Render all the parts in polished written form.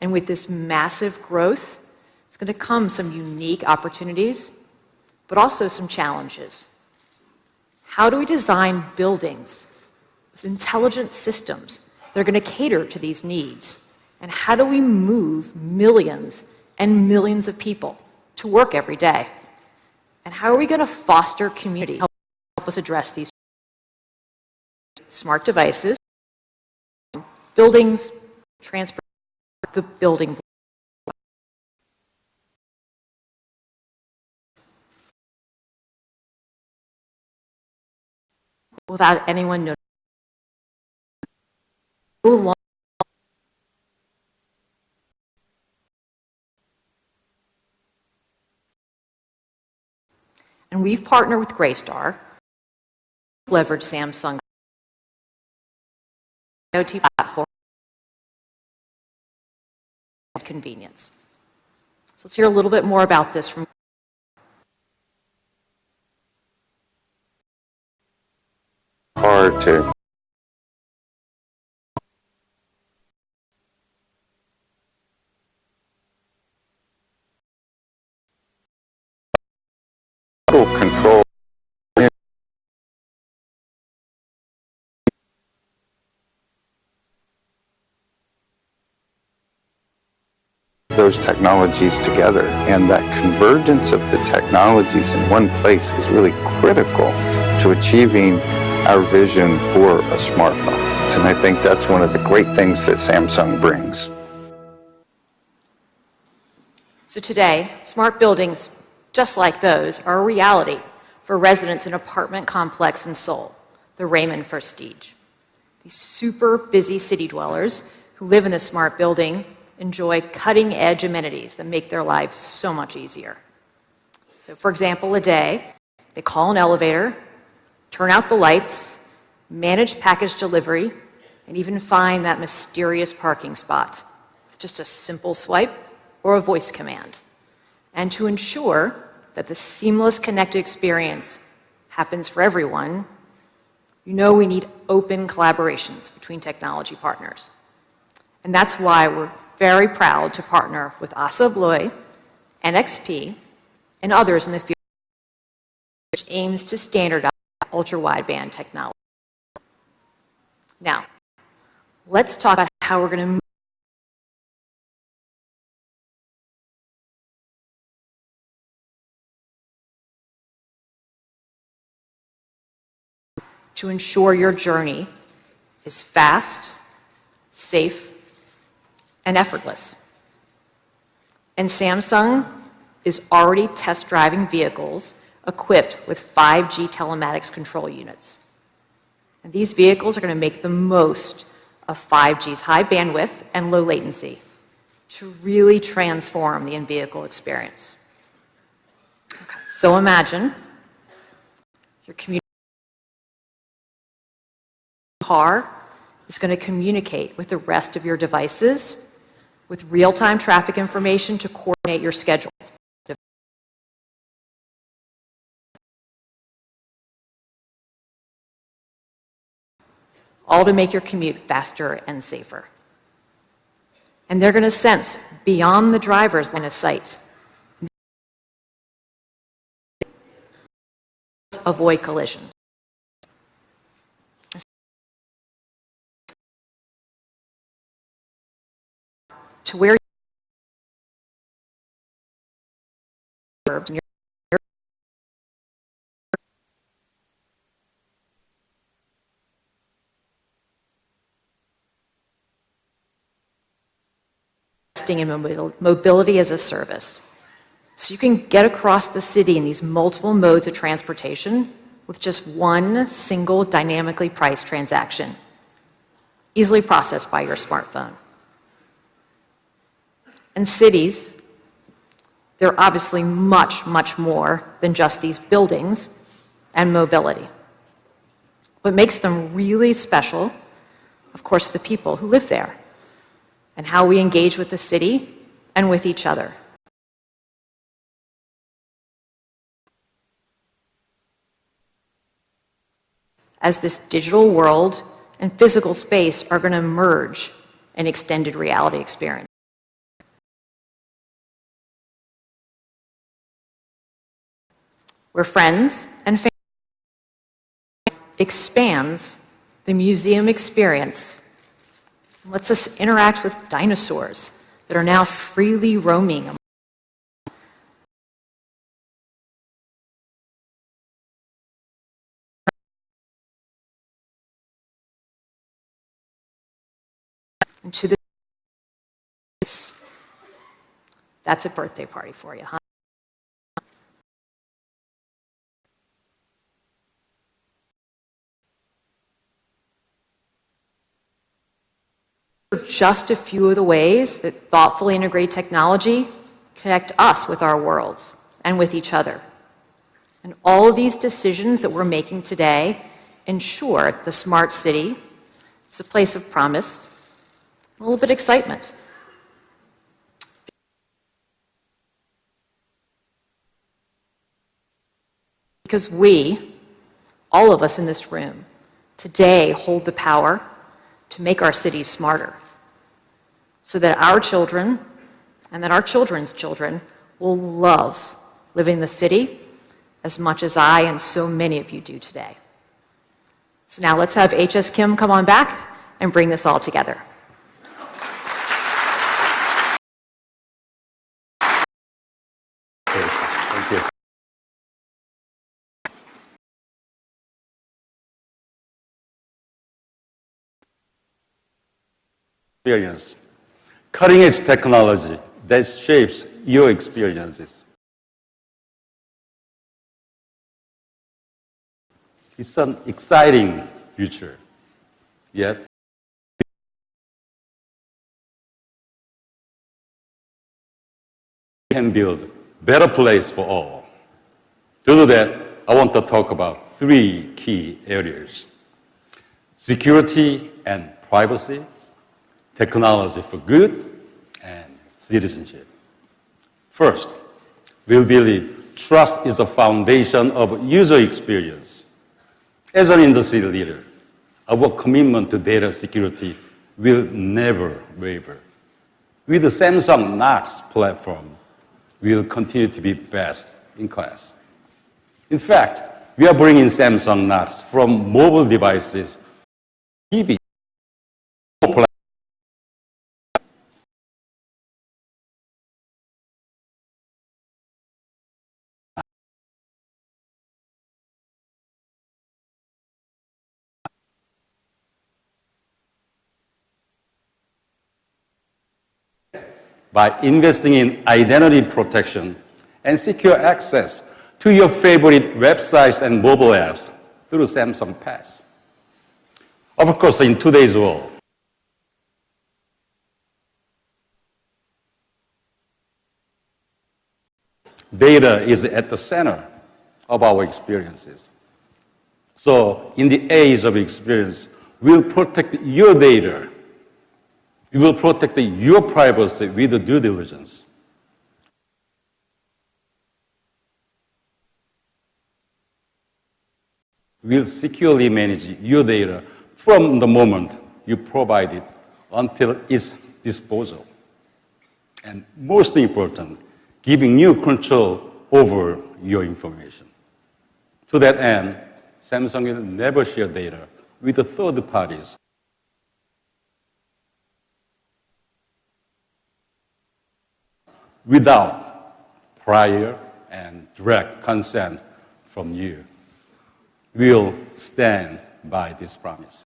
And with this massive growth, it's going to come some unique opportunities, but also some challenges. How do we design buildings with intelligent systems that are going to cater to these needs? And how do we move millions and millions of people to work every day? And how are we going to foster community, help us address these smart devices, buildings, transport, the building block. Without anyone noticing. And we've partnered with Greystar, leverage Samsung's IoT platform convenience. So let's hear a little bit more about this from hard to control those technologies together, and that convergence of the technologies in one place is really critical to achieving our vision for a smartphone. And I think that's one of the great things that Samsung brings. So today, smart buildings just like those are a reality for residents in an apartment complex in Seoul, the Raymond Prestige. These super busy city dwellers who live in a smart building enjoy cutting-edge amenities that make their lives so much easier. So for example, a day, they call an elevator, turn out the lights, manage package delivery, and even find that mysterious parking spot with just a simple swipe or a voice command. And to ensure that the seamless connected experience happens for everyone, you know we need open collaborations between technology partners. And that's why we're very proud to partner with ASSA ABLOY, NXP, and others in the field which aims to standardize ultra-wideband technology. Now, let's talk about how we're going to move to ensure your journey is fast, safe, and effortless. And Samsung is already test driving vehicles equipped with 5G telematics control units. And these vehicles are going to make the most of 5G's high bandwidth and low latency to really transform the in-vehicle experience. Okay, so imagine your car is going to communicate with the rest of your devices with real-time traffic information to coordinate your schedule. All to make your commute faster and safer. And they're going to sense beyond the driver's line of sight. Avoid collisions. To where investing in mobility as a service. So you can get across the city in these multiple modes of transportation with just one single dynamically priced transaction, easily processed by your smartphone. And cities, they're obviously much, much more than just these buildings and mobility. What makes them really special, of course, the people who live there and how we engage with the city and with each other. As this digital world and physical space are going to merge in extended reality experience. where friends and family expands the museum experience, lets us interact with dinosaurs that are now freely roaming into the. That's a birthday party for you, huh? Just a few of the ways that thoughtfully integrated technology connect us with our worlds and with each other. And all of these decisions that we're making today ensure the smart city is a place of promise, a little bit of excitement. Because we, all of us in this room, today hold the power to make our cities smarter, so that our children and that our children's children will love living in the city as much as I and so many of you do today. So now let's have HS Kim come on back and bring this all together. Thank you. Experience. Cutting-edge technology that shapes your experiences. It's an exciting future, yet we can build a better place for all. To do that, I want to talk about three key areas: security and privacy, technology for good, and citizenship. First, we believe trust is the foundation of user experience. As an industry leader, our commitment to data security will never waver. With the Samsung Knox platform, we will continue to be best in class. In fact, we are bringing Samsung Knox from mobile devices to TV. By investing in identity protection and secure access to your favorite websites and mobile apps through Samsung Pass. Of course, in today's world, data is at the center of our experiences. So, in the age of experience, we'll protect your data. We will protect your privacy with due diligence. We'll securely manage your data from the moment you provide it until its disposal. And most important, giving you control over your information. To that end, Samsung will never share data with the third parties. Without prior and direct consent from you. We'll stand by this promise.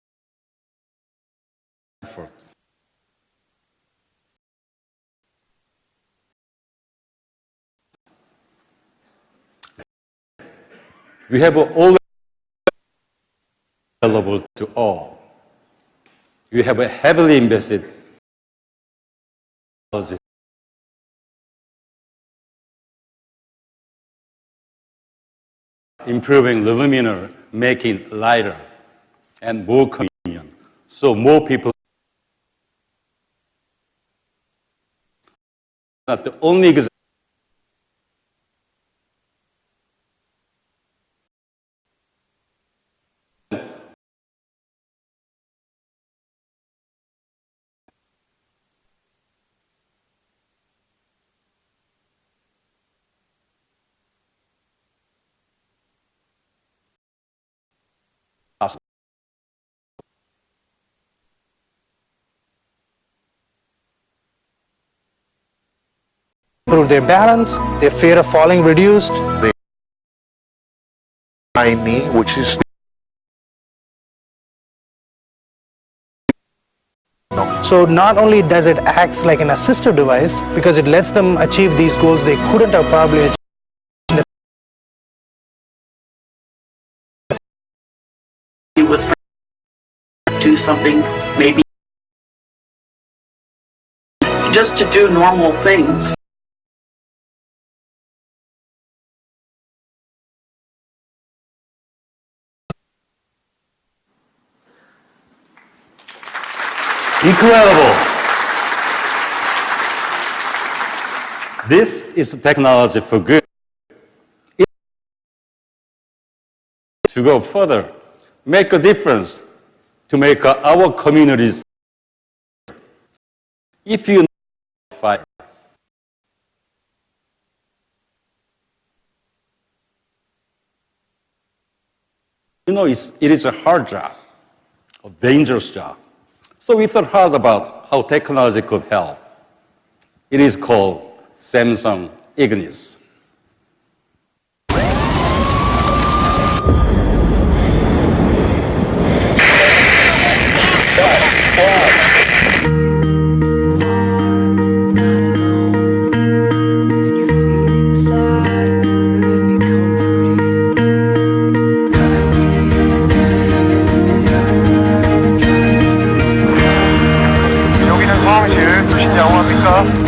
We have always available to all. We have a heavily invested improving the luminaire, making it lighter and more convenient, so more people. Not the only example. improve their balance, their fear of falling reduced. Knee, which is So not only does it act like an assistive device, because it lets them achieve these goals they couldn't have probably achieved. With do something maybe just to do normal things. Incredible. This is technology for good. To go further, make a difference, to make our communities. If you fight, you know it is a hard job, a dangerous job. So we thought hard about how technology could help. It is called Samsung Ignis. 여기는 사무실 수신 영어입니까?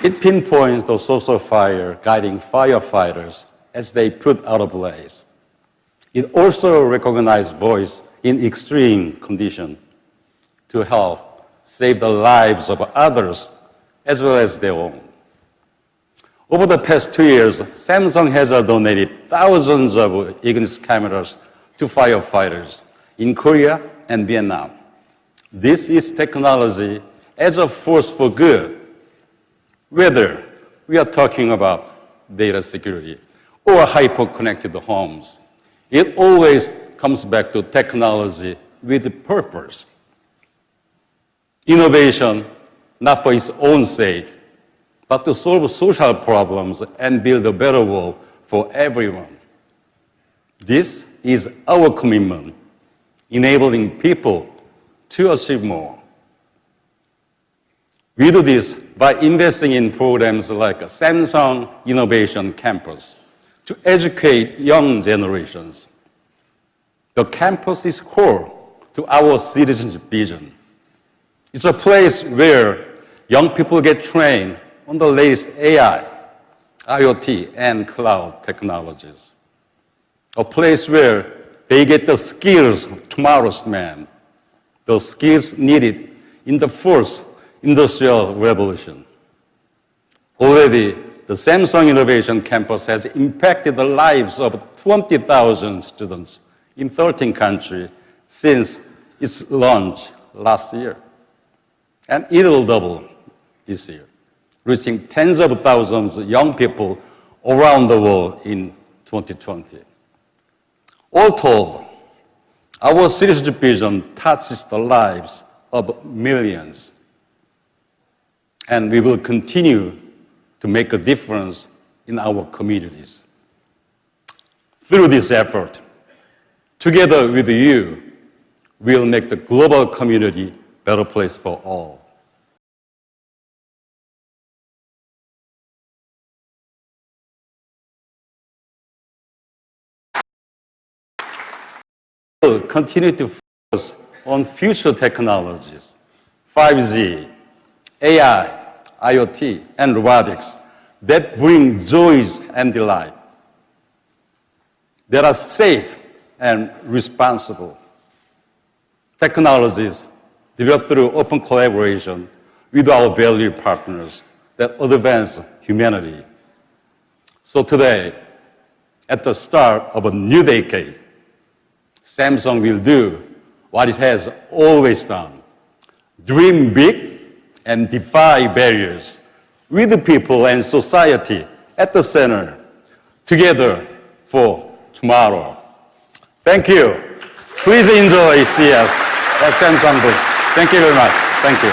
It pinpoints the source of fire, guiding firefighters as they put out a blaze. It also recognizes voice in extreme conditions to help save the lives of others as well as their own. Over the past 2 years, Samsung has donated thousands of Ignis cameras to firefighters in Korea and Vietnam. This is technology as a force for good. Whether we are talking about data security or hyper-connected homes, it always comes back to technology with purpose. Innovation, not for its own sake, but to solve social problems and build a better world for everyone. This is our commitment, enabling people to achieve more. We do this by investing in programs like Samsung Innovation Campus to educate young generations. The campus is core to our citizenship vision. It's a place where young people get trained on the latest AI, IoT, and cloud technologies. A place where they get the skills of tomorrow's man, the skills needed in the first industrial revolution. Already, the Samsung Innovation Campus has impacted the lives of 20,000 students in 13 countries since its launch last year. And it will double this year, reaching tens of thousands of young people around the world in 2020. All told, our citizenship vision touches the lives of millions. And we will continue to make a difference in our communities. Through this effort, together with you, we'll make the global community a better place for all. We'll continue to focus on future technologies, 5G, AI, IoT, and robotics that bring joys and delight, that are safe and responsible. Technologies developed through open collaboration with our valued partners that advance humanity. So today, at the start of a new decade, Samsung will do what it has always done: dream big and defy barriers, with the people and society at the center, together for tomorrow. Thank you. Please enjoy CES at Samsung booth. Thank you very much. Thank you.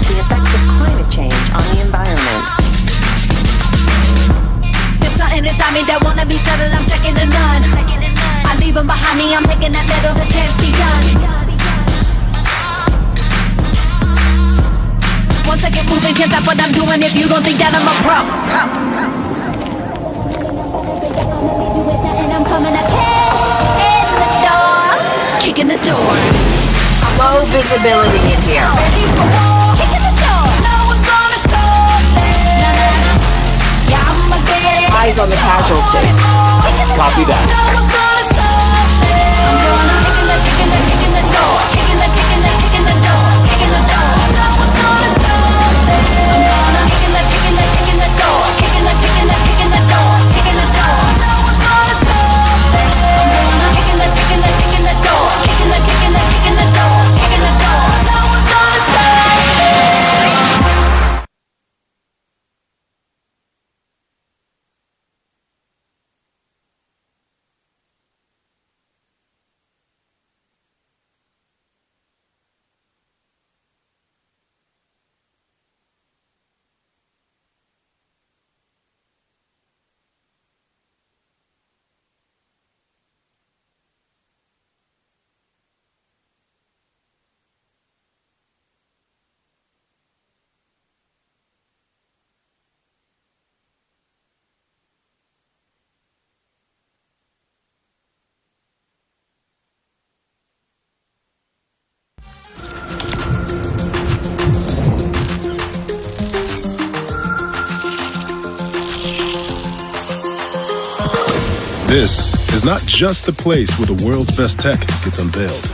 The effects of climate change on the environment. There's something inside me that wanna be settled, I'm second to none. I leave them behind me, I'm taking that little the chance begun. Once I get moving, can't stop what I'm doing if you don't think that I'm a pro. And I'm coming up in the door, kicking the door. Low visibility in here. Ready for war, kicking the door. No one's gonna stop me. Yeah, I'ma get it. Eyes on the casualty. Copy that. No one's gonna stop me. I'm gonna kicking the door. Kicking the door. Kicking the door. No one's gonna stop me. I'm gonna kicking the door. Kicking the door. Kicking the door. No one's gonna stop me. I'm gonna kicking the door. Kicking the door. Kicking the door. No one's gonna stop me. This is not just the place where the world's best tech gets unveiled.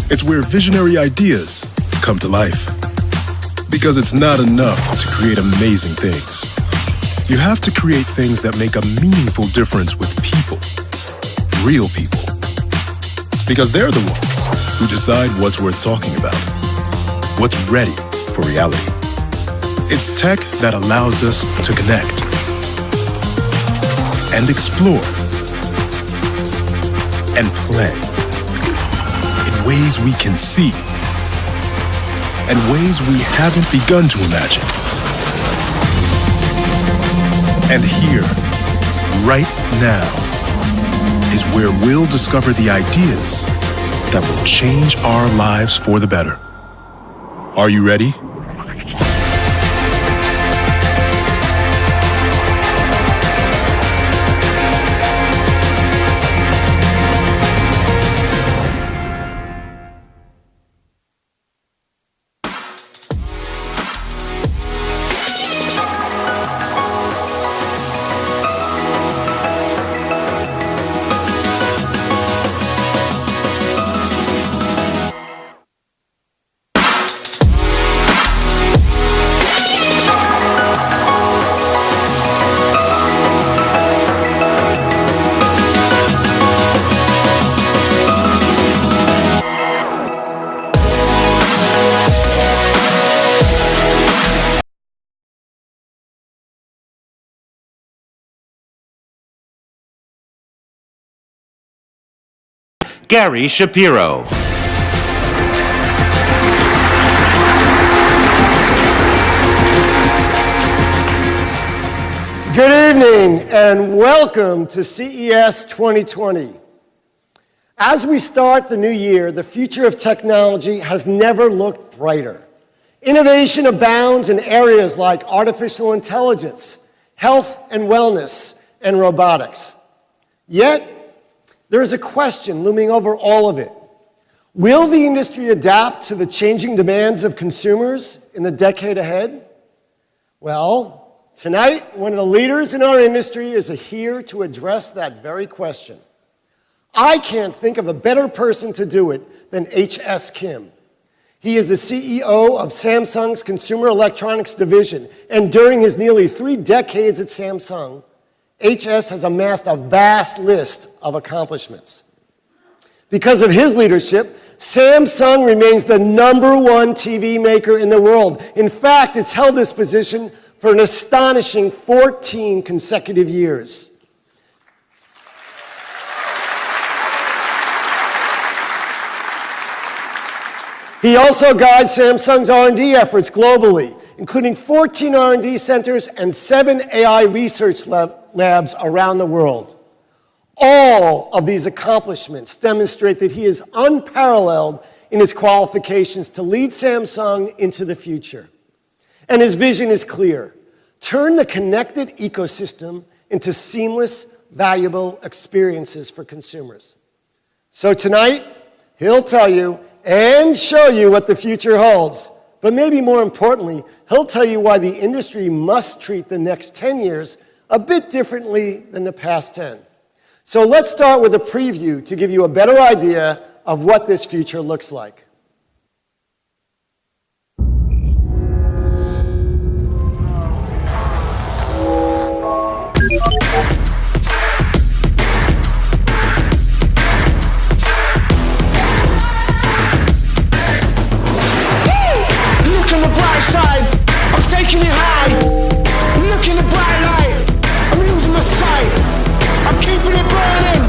It's where visionary ideas come to life. Because it's not enough to create amazing things. You have to create things that make a meaningful difference with people. Real people. Because they're the ones who decide what's worth talking about. What's ready for reality. It's tech that allows us to connect and explore and play in ways we can see and ways we haven't begun to imagine. And here, right now, is where we'll discover the ideas that will change our lives for the better. Are you ready? Gary Shapiro. Good evening and welcome to CES 2020. As we start the new year, the future of technology has never looked brighter. Innovation abounds in areas like artificial intelligence, health and wellness, and robotics. Yet, there is a question looming over all of it. Will the industry adapt to the changing demands of consumers in the decade ahead? Well, tonight, one of the leaders in our industry is here to address that very question. I can't think of a better person to do it than H.S. Kim. He is the CEO of Samsung's Consumer Electronics Division, and during his nearly 3 decades at Samsung, HS has amassed a vast list of accomplishments. Because of his leadership, Samsung remains the #1 TV maker in the world. In fact, it's held this position for an astonishing 14 consecutive years. He also guides Samsung's R&D efforts globally, including 14 R&D centers and 7 AI research labs around the world. All of these accomplishments demonstrate that he is unparalleled in his qualifications to lead Samsung into the future. And his vision is clear: turn the connected ecosystem into seamless, valuable experiences for consumers. So tonight, he'll tell you and show you what the future holds. But maybe more importantly, he'll tell you why the industry must treat the next 10 years a bit differently than the past 10. So let's start with a preview to give you a better idea of what this future looks like. Look on the bright side, I'm taking it high. Look in the bright light, I'm losing my sight. I'm keeping it burning,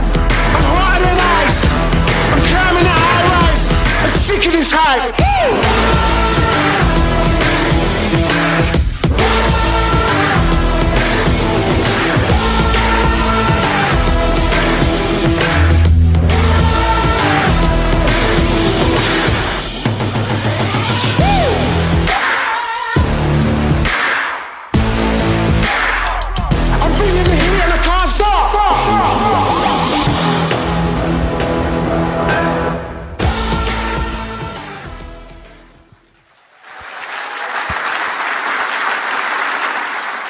I'm hard than ice. I'm climbing the high rise, I'm sick of this hype. I'm bringing the heat and I can't stop.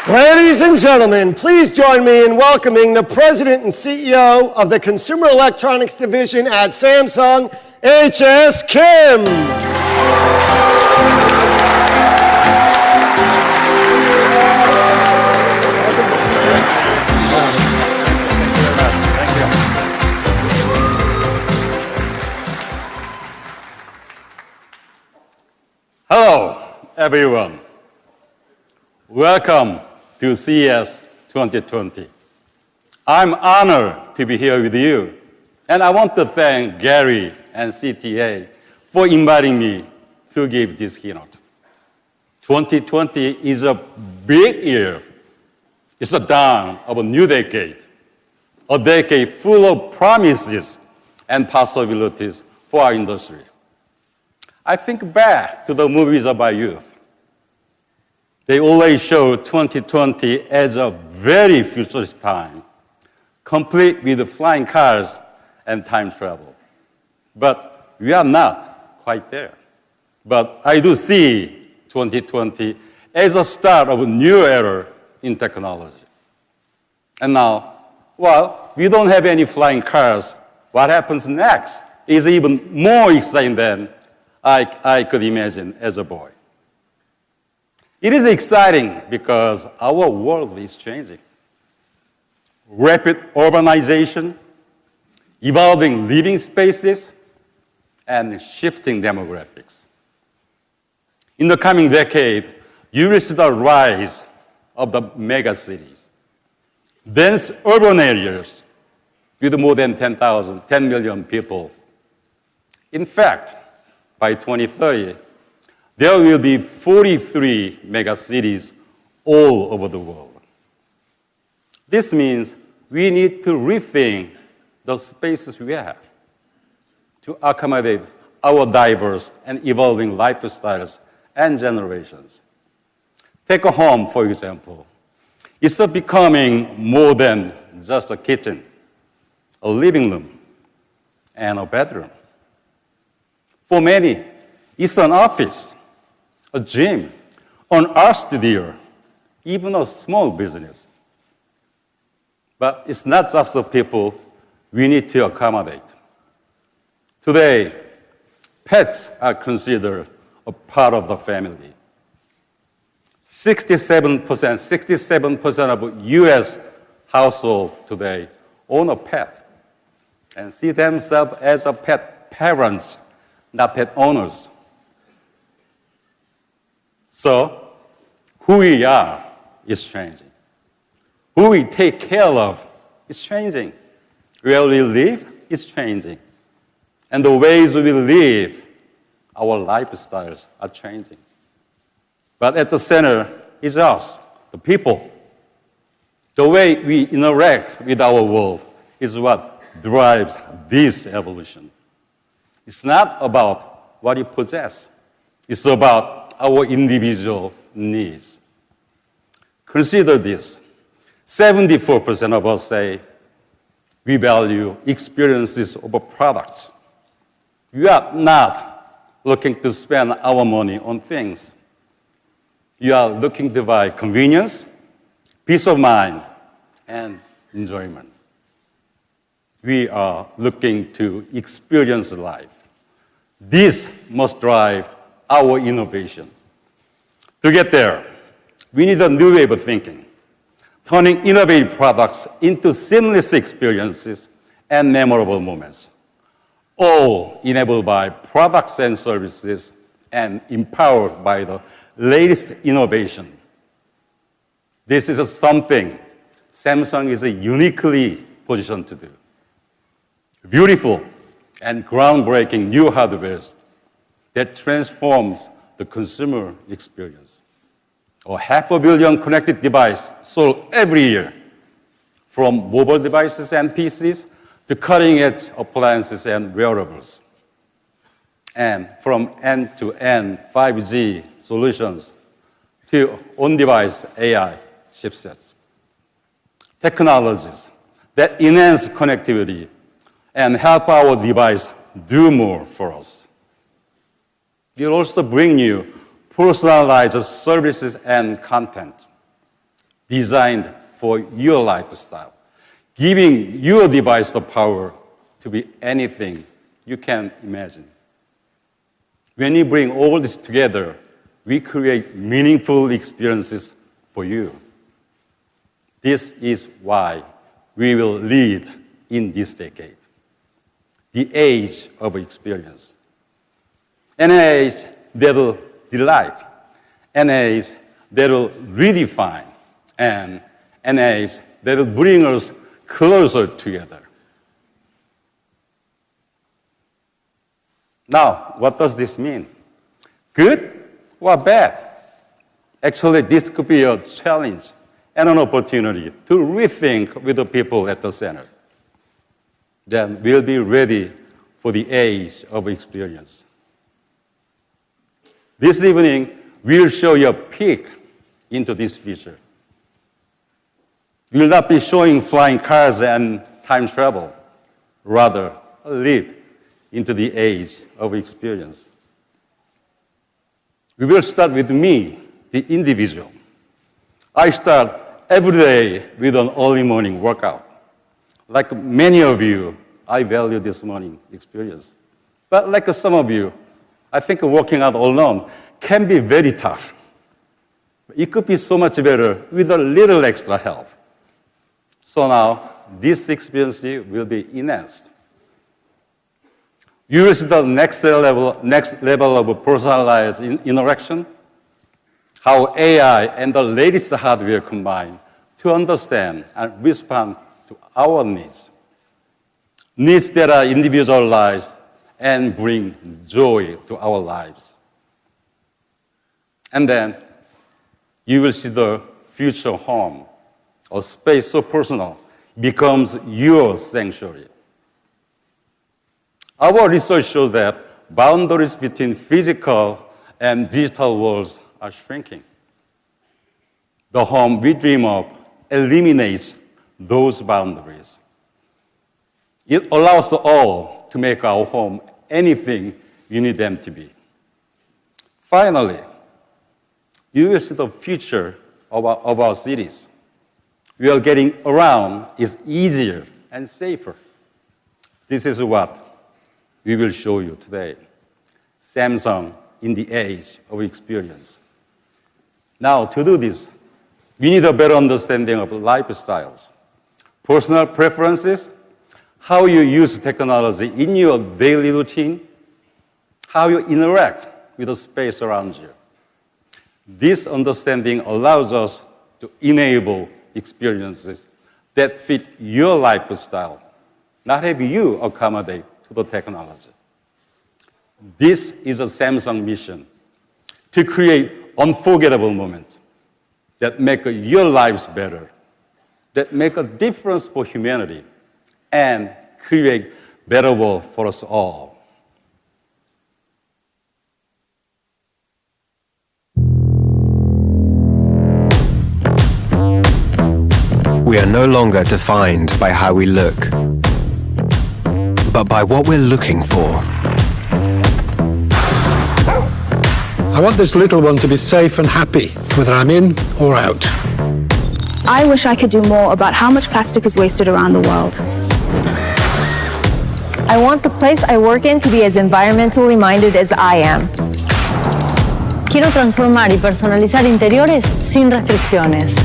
Ladies and gentlemen, please join me in welcoming the President and CEO of the Consumer Electronics Division at Samsung, HS Kim. Hello, everyone. Welcome to CES 2020. I'm honored to be here with you, and I want to thank Gary and CTA for inviting me to give this keynote. 2020 is a big year. It's the dawn of a new decade, a decade full of promises and possibilities for our industry. I think back to the movies of my youth. They always show 2020 as a very futuristic time, complete with flying cars and time travel. But we are not quite there. But I do see 2020 as a start of a new era in technology. And now, while we don't have any flying cars, what happens next is even more exciting than I could imagine as a boy. It is exciting because our world is changing. Rapid urbanization, evolving living spaces, and shifting demographics. In the coming decade, you will see the rise of the megacities, dense urban areas with more than 10 million people. In fact, by 2030, there will be 43 megacities all over the world. This means we need to rethink the spaces we have to accommodate our diverse and evolving lifestyles and generations. Take a home, for example. It's becoming more than just a kitchen, a living room, and a bedroom. For many, it's an office, a gym, an art studio, even a small business. But it's not just the people we need to accommodate. Today, pets are considered a part of the family. 67% of US households today own a pet and see themselves as a pet parents, not pet owners. So, who we are is changing. Who we take care of is changing. Where we live is changing. And the ways we live, our lifestyles are changing. But at the center is us, the people. The way we interact with our world is what drives this evolution. It's not about what you possess. It's about our individual needs. Consider this. 74% of us say we value experiences over products. We are not looking to spend our money on things. You are looking to buy convenience, peace of mind, and enjoyment. We are looking to experience life. This must drive our innovation. To get there, we need a new way of thinking, turning innovative products into seamless experiences and memorable moments, all enabled by products and services and empowered by the latest innovation. This is something Samsung is uniquely positioned to do. Beautiful and groundbreaking new hardware that transforms the consumer experience. 500 million connected devices sold every year, from mobile devices and PCs to cutting-edge appliances and wearables, and from end-to-end 5G solutions to on-device AI chipsets. Technologies that enhance connectivity and help our device do more for us. We'll also bring you personalized services and content designed for your lifestyle, giving your device the power to be anything you can imagine. When you bring all this together, we create meaningful experiences for you. This is why we will lead in this decade, the age of experience. An age that will delight, an age that will redefine, and an age that will bring us closer together. Now, what does this mean? Good or bad? Actually, this could be a challenge and an opportunity to rethink with the people at the center. Then we'll be ready for the age of experience. This evening, we'll show you a peek into this future. We'll not be showing flying cars and time travel, rather a leap into the age of experience. We will start with me, the individual. I start every day with an early morning workout. Like many of you, I value this morning experience. But like some of you, I think working out alone can be very tough. It could be so much better with a little extra help. So now, this experience will be enhanced. You will see the next level of personalized interaction, how AI and the latest hardware combine to understand and respond to our needs. Needs that are individualized and bring joy to our lives. And then you will see the future home, a space so personal, becomes your sanctuary. Our research shows that boundaries between physical and digital worlds are shrinking. The home we dream of eliminates those boundaries. It allows us all to make our home anything you need them to be. Finally, you will see the future of our cities. We are getting around is easier and safer. This is what we will show you today. Samsung in the age of experience. Now, to do this, we need a better understanding of lifestyles, personal preferences, how you use technology in your daily routine, how you interact with the space around you. This understanding allows us to enable experiences that fit your lifestyle, not have you accommodate to the technology. This is a Samsung mission, to create unforgettable moments that make your lives better, that make a difference for humanity, and create a better world for us all. We are no longer defined by how we look, but by what we're looking for. I want this little one to be safe and happy, whether I'm in or out. I wish I could do more about how much plastic is wasted around the world. I want the place I work in to be as environmentally minded as I am. Quiero transformar y personalizar interiores sin restricciones.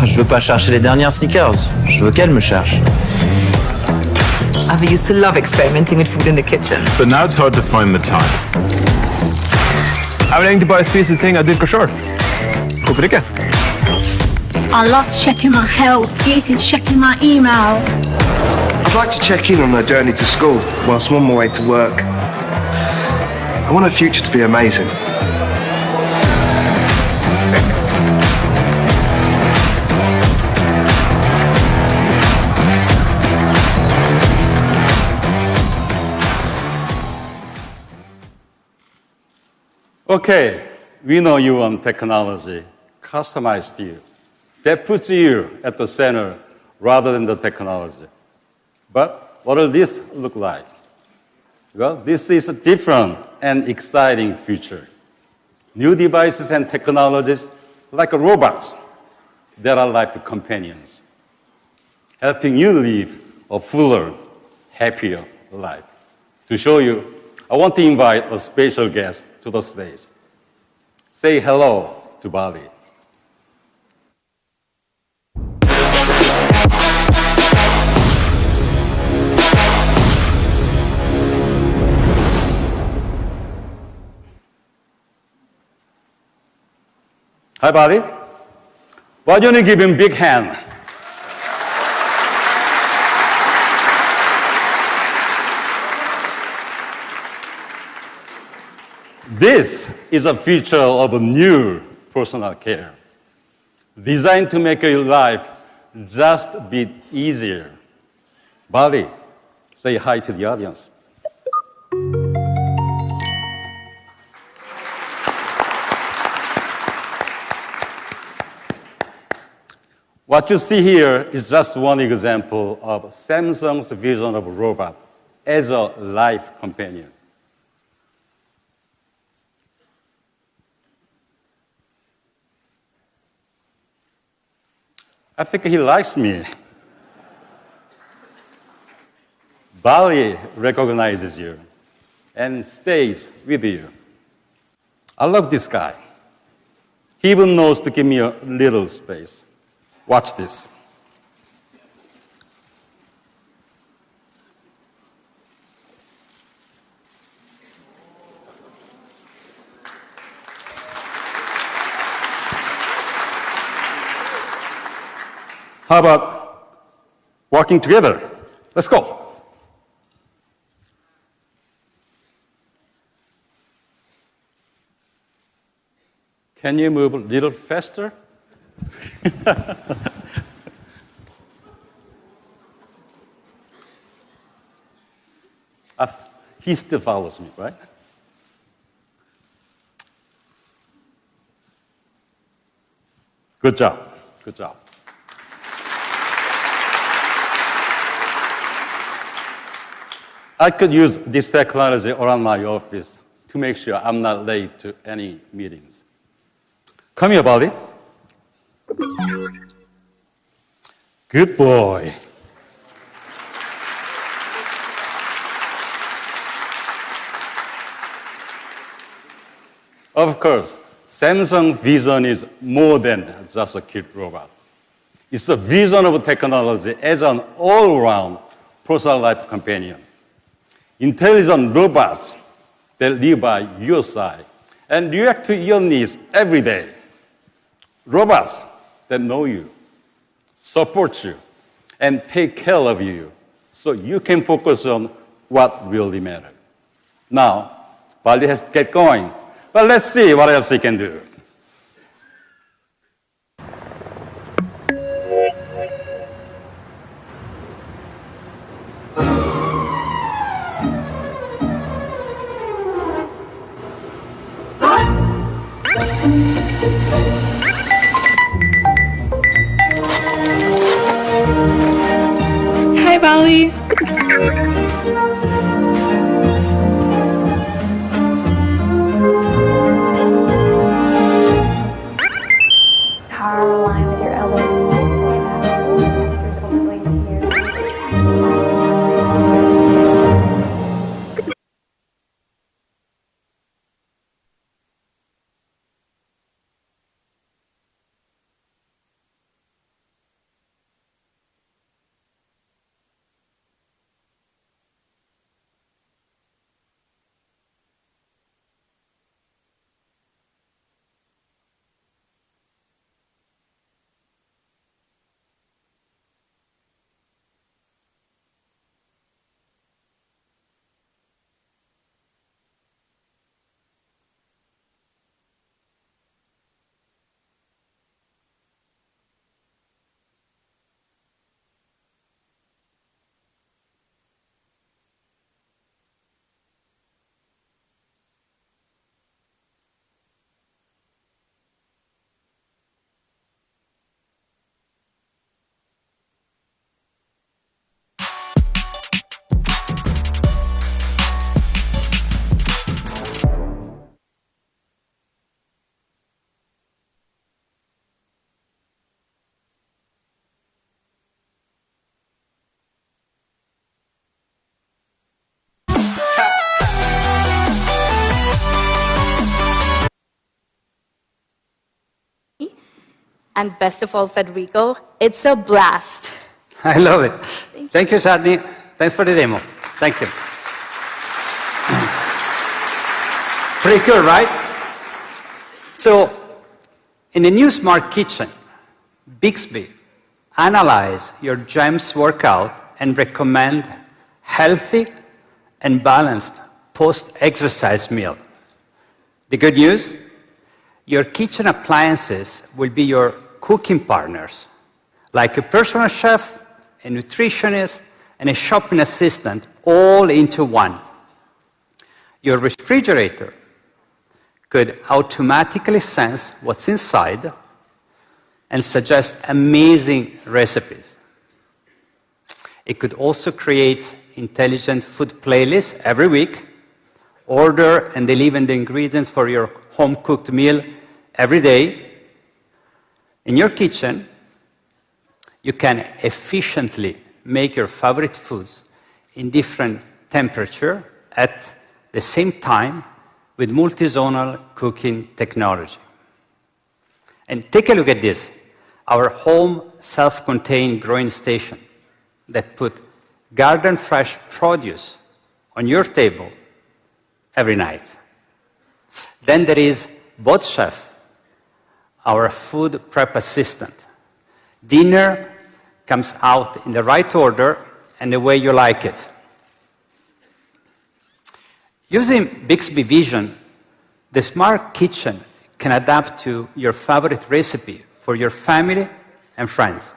Je veux pas chercher les dernières sneakers, je veux qu'elle me cherche. I used to love experimenting with food in the kitchen. But now it's hard to find the time. Jeg vil egentlig bare spise ting jeg dyrker selv. Hvorfor ikke? I love checking my health, eating, checking my email. I'd like to check in on my journey to school whilst I'm on my way to work. I want our future to be amazing. Okay, we know you want technology customized to you. That puts you at the center rather than the technology. But what will this look like? Well, this is a different and exciting future. New devices and technologies like robots that are like companions, helping you live a fuller, happier life. To show you, I want to invite a special guest to the stage. Say hello to Bali. Hi, Bali. Why don't you give him a big hand? This is a feature of a new personal care, designed to make your life just a bit easier. Bali, say hi to the audience. What you see here is just one example of Samsung's vision of a robot as a life companion. I think he likes me. Bali recognizes you and stays with you. I love this guy. He even knows to give me a little space. Watch this. How about walking together? Let's go. Can you move a little faster? He still follows me, right? Good job. Good job. I could use this technology around my office to make sure I'm not late to any meetings. Come here, buddy. Good boy. Of course, Samsung vision is more than just a cute robot. It's a vision of technology as an all-round personal life companion. Intelligent robots that live by your side and react to your needs every day. Robots that know you, support you, and take care of you so you can focus on what really matters. Now, Baldi has to get going, but let's see what else he can do. Hi, Bali. Power line with your elbows. And best of all, Federico, it's a blast. I love it. Thank you, Sadni. Thanks for the demo. Thank you. Pretty cool, right? So, in the new smart kitchen, Bixby analyze your GEMS workout and recommend healthy and balanced post-exercise meal. The good news? Your kitchen appliances will be your cooking partners, like a personal chef, a nutritionist, and a shopping assistant, all into one. Your refrigerator could automatically sense what's inside and suggest amazing recipes. It could also create intelligent food playlists every week, order and deliver the ingredients for your home-cooked meal every day. In your kitchen, you can efficiently make your favorite foods in different temperature at the same time with multi-zonal cooking technology. And take a look at this, our home self-contained growing station that put garden fresh produce on your table every night. Then there is Bot Chef, our food prep assistant. Dinner comes out in the right order and the way you like it. Using Bixby Vision, the smart kitchen can adapt to your favorite recipe for your family and friends.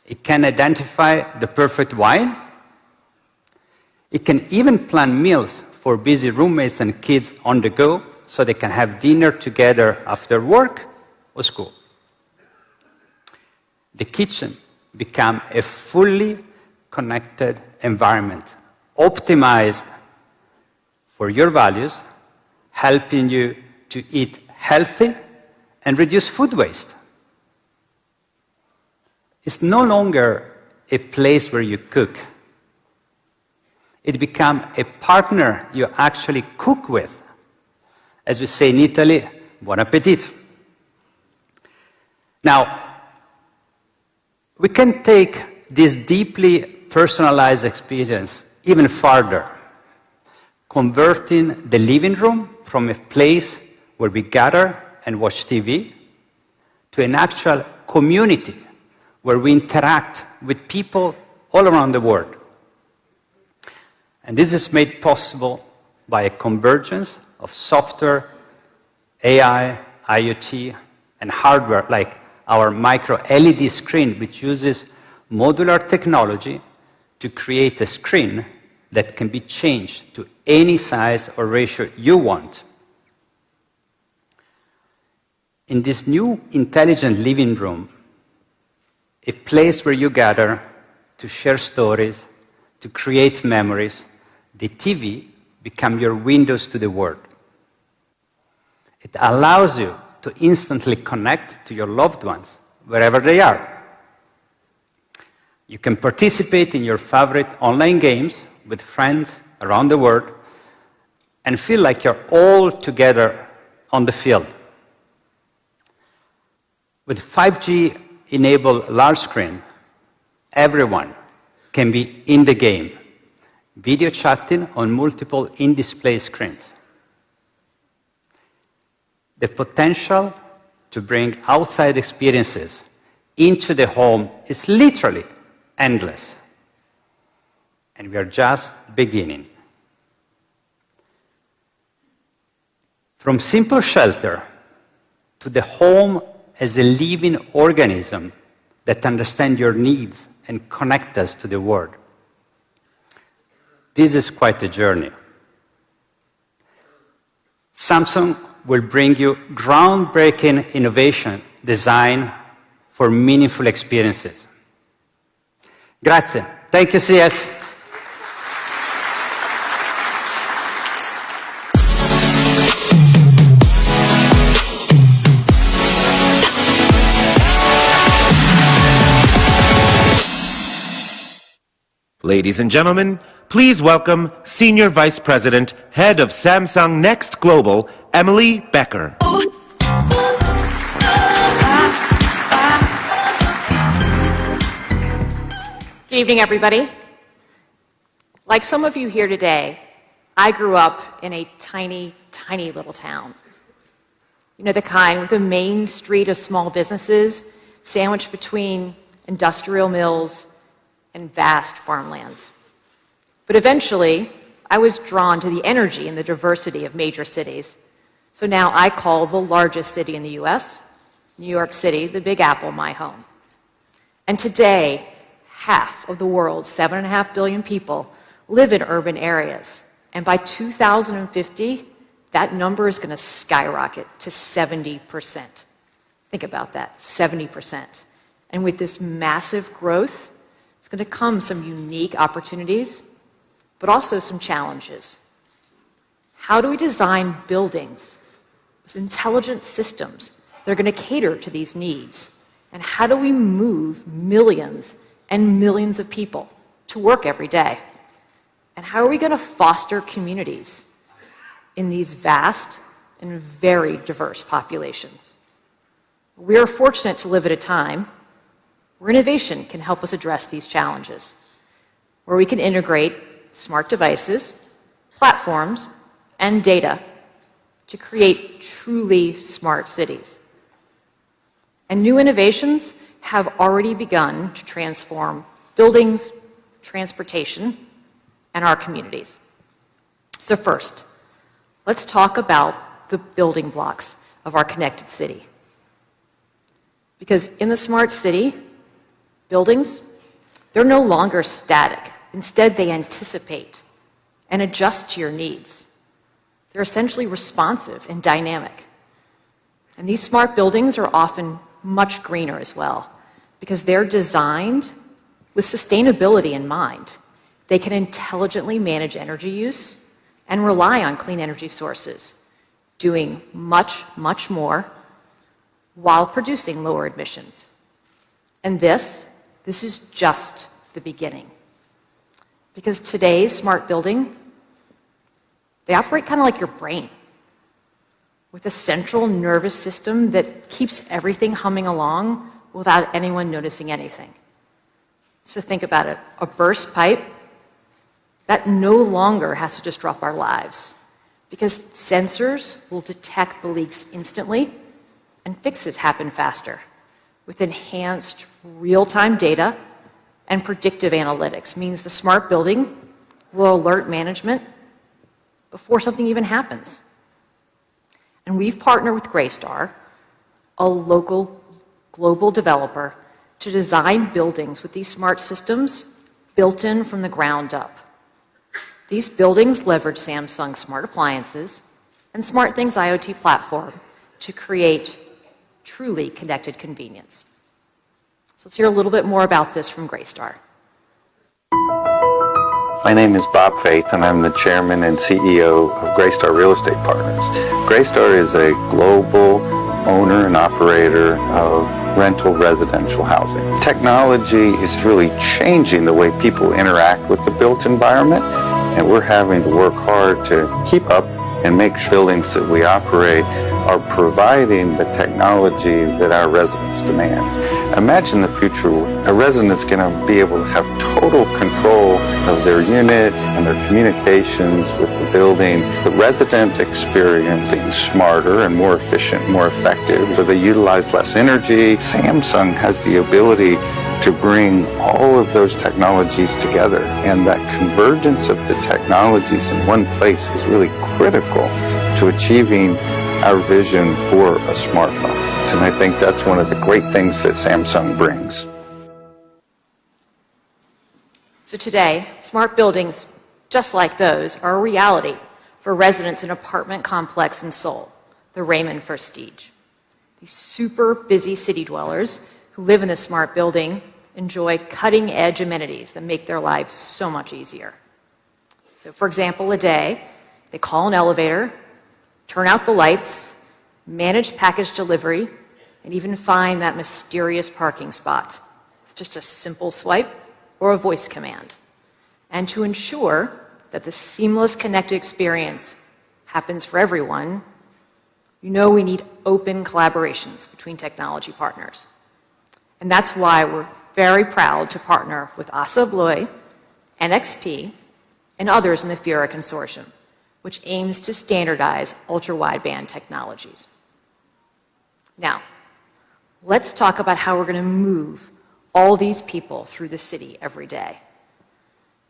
It can identify the perfect wine. It can even plan meals for busy roommates and kids on the go so they can have dinner together after work or school. The kitchen becomes a fully connected environment, optimized for your values, helping you to eat healthy and reduce food waste. It's no longer a place where you cook. It becomes a partner you actually cook with As we say in Italy, buon appetito. Now, we can take this deeply personalized experience even farther, converting the living room from a place where we gather and watch TV to an actual community where we interact with people all around the world. And this is made possible by a convergence of software, AI, IoT, and hardware like our micro LED screen, which uses modular technology to create a screen that can be changed to any size or ratio you want. In this new intelligent living room, a place where you gather to share stories, to create memories, the TV becomes your windows to the world. It allows you to instantly connect to your loved ones, wherever they are. You can participate in your favorite online games with friends around the world and feel like you're all together on the field. With 5G-enabled large screen, everyone can be in the game, video chatting on multiple in-display screens. The potential to bring outside experiences into the home is literally endless. And we are just beginning. From simple shelter to the home as a living organism that understands your needs and connects us to the world. This is quite a journey. Samsung will bring you groundbreaking innovation designed for meaningful experiences. Grazie. Thank you, CS. Ladies and gentlemen, please welcome Senior Vice President, Head of Samsung Next Global, Emily Becker. Good evening, everybody. Like some of you here today, I grew up in a tiny, tiny little town. You know, the kind with a main street of small businesses sandwiched between industrial mills and vast farmlands. But eventually, I was drawn to the energy and the diversity of major cities. So now I call the largest city in the US, New York City, the Big Apple, my home. And today, half of the world's 7.5 billion people live in urban areas. And by 2050, that number is going to skyrocket to 70%. Think about that, 70%. And with this massive growth, it's going to come some unique opportunities, but also some challenges. How do we design buildings with intelligent systems that are going to cater to these needs? And how do we move millions and millions of people to work every day? And how are we going to foster communities in these vast and very diverse populations? We are fortunate to live at a time where innovation can help us address these challenges, where we can integrate smart devices, platforms, and data to create truly smart cities. And new innovations have already begun to transform buildings, transportation, and our communities. So first, let's talk about the building blocks of our connected city. Because in the smart city, buildings, they're no longer static. Instead, they anticipate and adjust to your needs. They're essentially responsive and dynamic. And these smart buildings are often much greener as well, because they're designed with sustainability in mind. They can intelligently manage energy use and rely on clean energy sources, doing much, much more while producing lower emissions. And this is just the beginning. Because today's smart building, they operate kind of like your brain. with a central nervous system that keeps everything humming along without anyone noticing anything. So think about it, a burst pipe, that no longer has to disrupt our lives because sensors will detect the leaks instantly and fixes happen faster with enhanced real-time data and predictive analytics. Means the smart building will alert management before something even happens. And we've partnered with Greystar, a local global developer, to design buildings with these smart systems built in from the ground up. These buildings leverage Samsung's smart appliances and SmartThings IoT platform to create truly connected convenience. So let's hear a little bit more about this from Greystar. My name is Bob Faith, and I'm the chairman and CEO of Greystar Real Estate Partners. Greystar is a global owner and operator of rental residential housing. Technology is really changing the way people interact with the built environment, and we're having to work hard to keep up and make sure buildings that we operate are providing the technology that our residents demand. Imagine the future, a resident's going to be able to have total control of their unit and their communications with the building. The resident experience being smarter and more efficient, more effective, so they utilize less energy. Samsung has the ability to bring all of those technologies together, and that convergence of the technologies in one place is really critical to achieving our vision for a smart home. And I think that's one of the great things that Samsung brings. So today, smart buildings just like those are a reality for residents in an apartment complex in Seoul, the Raymond Prestige. These super busy city dwellers who live in this smart building enjoy cutting-edge amenities that make their lives so much easier. So for example, a day, they call an elevator, turn out the lights, manage package delivery, and even find that mysterious parking spot with just a simple swipe or a voice command. And to ensure that the seamless connected experience happens for everyone, you know we need open collaborations between technology partners. And that's why we're very proud to partner with ASSA ABLOY, NXP, and others in the FIRA consortium, which aims to standardize ultra-wideband technologies. Now, let's talk about how we're going to move all these people through the city every day.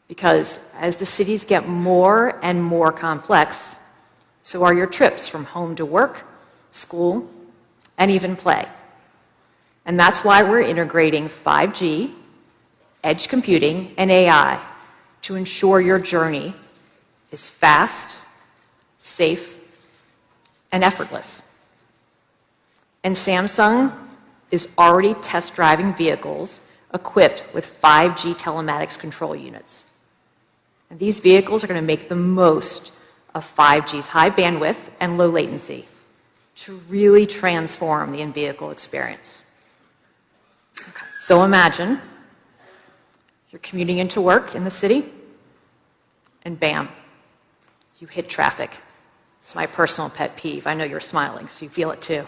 Because as the cities get more and more complex, so are your trips from home to work, school, and even play. And that's why we're integrating 5G, edge computing, and AI to ensure your journey is fast, safe, and effortless. And Samsung is already test driving vehicles equipped with 5G telematics control units. And these vehicles are going to make the most of 5G's high bandwidth and low latency to really transform the in-vehicle experience. Okay, so imagine you're commuting into work in the city, and bam, you hit traffic. It's my personal pet peeve. I know you're smiling, so you feel it too.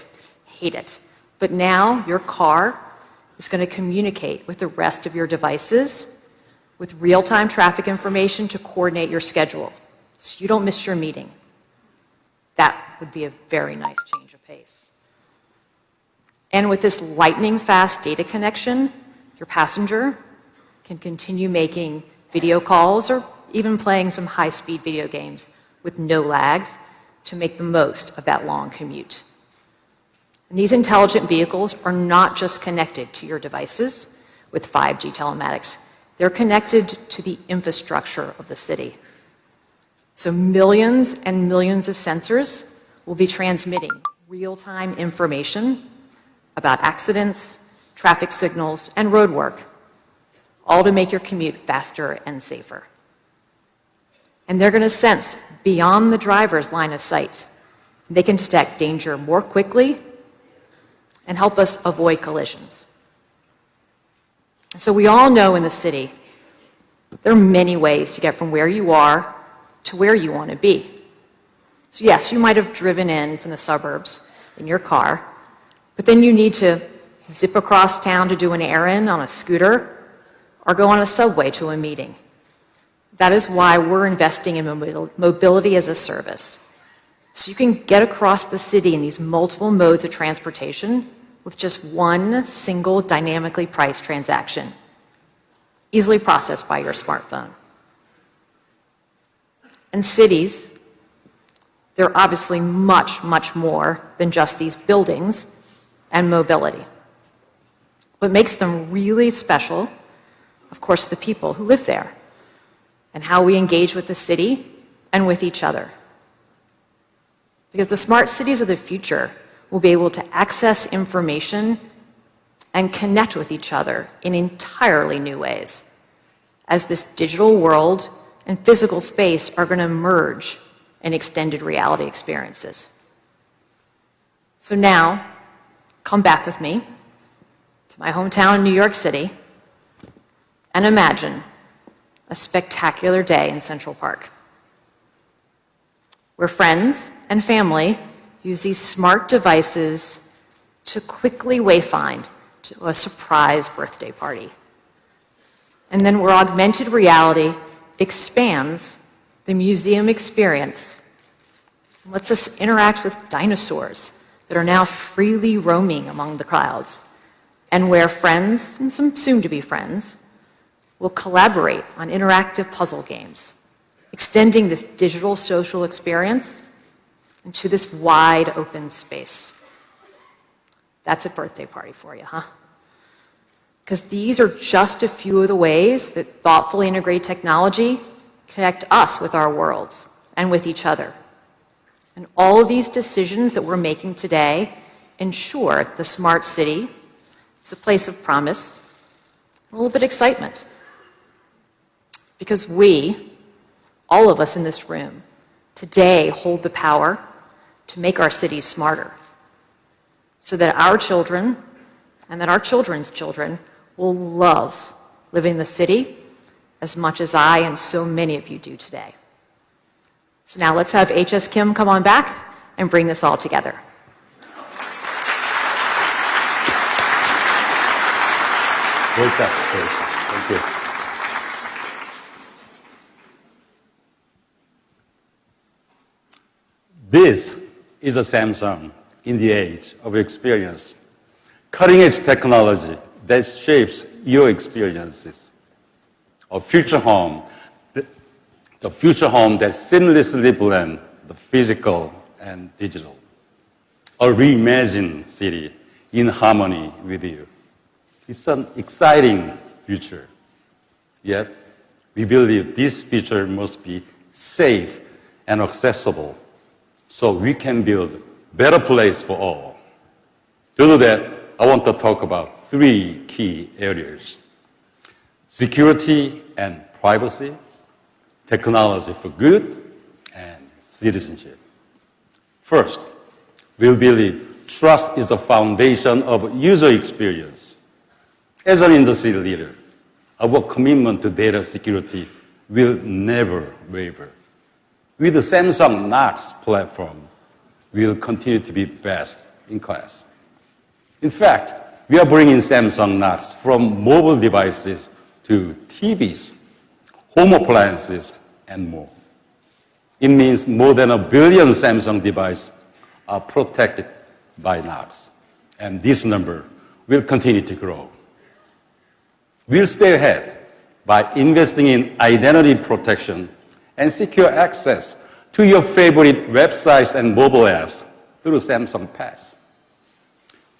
Hate it. But now your car is going to communicate with the rest of your devices with real-time traffic information to coordinate your schedule so you don't miss your meeting. That would be a very nice change of pace. And with this lightning-fast data connection, your passenger can continue making video calls or even playing some high-speed video games with no lags to make the most of that long commute. And these intelligent vehicles are not just connected to your devices with 5G telematics. They're connected to the infrastructure of the city. So millions and millions of sensors will be transmitting real-time information about accidents, traffic signals, and road work, all to make your commute faster and safer. And they're going to sense beyond the driver's line of sight. They can detect danger more quickly and help us avoid collisions. So we all know in the city, there are many ways to get from where you are to where you want to be. So yes, you might have driven in from the suburbs in your car, but then you need to zip across town to do an errand on a scooter or go on a subway to a meeting. That is why we're investing in mobility as a service. So you can get across the city in these multiple modes of transportation with just one single dynamically priced transaction, easily processed by your smartphone. And cities, they're obviously much, much more than just these buildings and mobility. What makes them really special, of course, the people who live there and how we engage with the city and with each other. Because the smart cities of the future will be able to access information and connect with each other in entirely new ways, as this digital world and physical space are going to merge in extended reality experiences. So now, come back with me to my hometown in New York City and imagine a spectacular day in Central Park, where friends and family use these smart devices to quickly wayfind to a surprise birthday party. And then where augmented reality expands the museum experience, lets us interact with dinosaurs that are now freely roaming among the crowds, and where friends, and some soon-to-be friends, will collaborate on interactive puzzle games, extending this digital social experience into this wide open space. That's a birthday party for you, huh? Because these are just a few of the ways that thoughtfully integrated technology connect us with our worlds and with each other. And all of these decisions that we're making today ensure the smart city is a place of promise, a little bit of excitement. Because we, all of us in this room, today hold the power to make our cities smarter, so that our children and that our children's children will love living in the city as much as I and so many of you do today. So now let's have HS Kim come on back and bring this all together. Great job. Thank you. This is a Samsung in the age of experience. Cutting-edge technology that shapes your experiences. A future home, the future home that seamlessly blends the physical and digital. A reimagined city in harmony with you. It's an exciting future. Yet, we believe this future must be safe and accessible, so we can build a better place for all. To do that, I want to talk about three key areas: security and privacy, technology for good, and citizenship. First, we believe trust is the foundation of user experience. As an industry leader, our commitment to data security will never waver. With the Samsung Knox platform, we will continue to be best in class. In fact, we are bringing Samsung Knox from mobile devices to TVs, home appliances, and more. It means more than 1 billion Samsung devices are protected by Knox, and this number will continue to grow. We'll stay ahead by investing in identity protection and secure access to your favorite websites and mobile apps through Samsung Pass.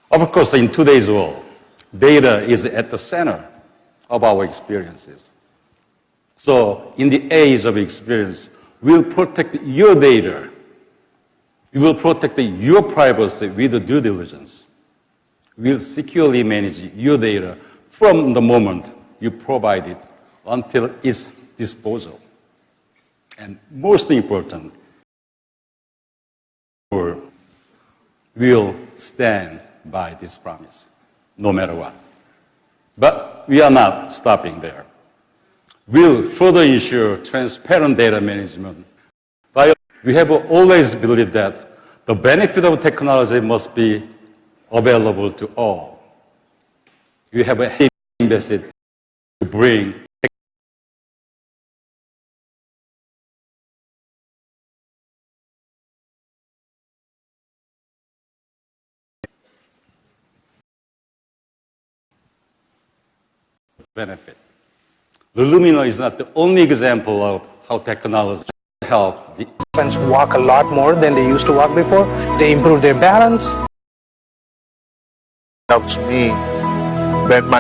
Of course, in today's world, data is at the center of our experiences. So, in the age of experience, we'll protect your data. We will protect your privacy with due diligence. We'll securely manage your data from the moment you provide it until its disposal. And most important, we'll stand by this promise, no matter what. But we are not stopping there. We'll further ensure transparent data management by We have always believed that the benefit of technology must be available to all. We have a heavy invested to bring benefit. Lumina is not the only example of how technology help the Elephants walk a lot more than they used to walk before. They improve their balance. Helps me bend my